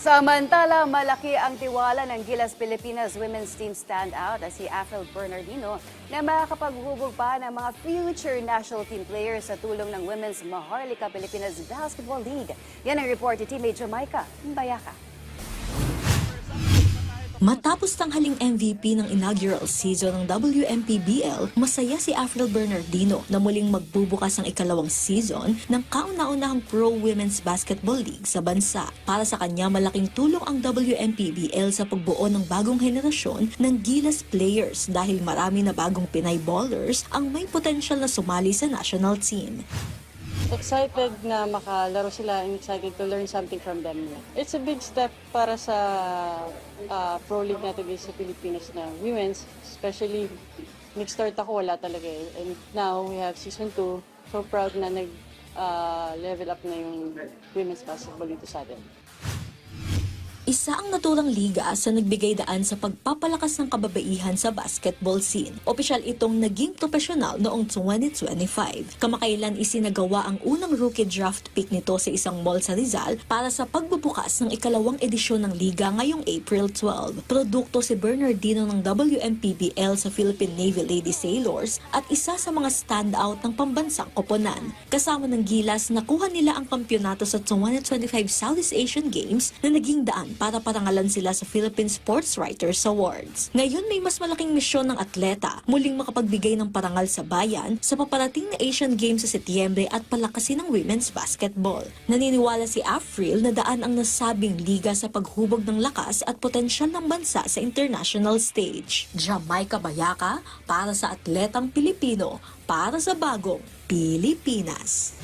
Samantala, malaki ang tiwala ng Gilas Pilipinas Women's Team standout si Afrel Bernardino na makakapaghubog pa ng mga future national team players sa tulong ng Women's Maharlika Pilipinas Basketball League. Yan ang report ni teammate Jamaica Mbayaka. Matapos tanghaling MVP ng inaugural season ng WMPBL, masaya si Afrel Bernardino na muling magbubukas ang ikalawang season ng kauna-unahang Pro Women's Basketball League sa bansa. Para sa kanya, malaking tulong ang WMPBL sa pagbuo ng bagong henerasyon ng Gilas players dahil marami na bagong Pinay ballers ang may potensyal na sumali sa national team. Excited na makalaro sila and excited to learn something from them. It's a big step para sa Pro League natin sa Pilipinas na women's, especially nag-start ako, wala talaga eh. And now we have season 2, so proud na nag-level up na yung women's basketball dito sa atin. Isa ang naturang liga sa nagbigay daan sa pagpapalakas ng kababaihan sa basketball scene. Opisyal itong naging profesional noong 2025. Kamakailan isinagawa ang unang rookie draft pick nito sa isang mall sa Rizal para sa pagbubukas ng ikalawang edisyon ng liga ngayong April 12. Produkto si Bernardino ng WMPBL sa Philippine Navy Lady Sailors at isa sa mga standout ng pambansang koponan. Kasama ng Gilas, nakuha nila ang kampyonato sa 2025 Southeast Asian Games na naging daan para parangalan sila sa Philippine Sports Writers Awards. Ngayon may mas malaking misyon ng atleta, muling makapagbigay ng parangal sa bayan sa paparating na Asian Games sa Setyembre at palakasin ng women's basketball. Naniniwala si Afrel na daan ang nasabing liga sa paghubog ng lakas at potensyal ng bansa sa international stage. Jamaica Mbayaka para sa atletang Pilipino, para sa bagong Pilipinas.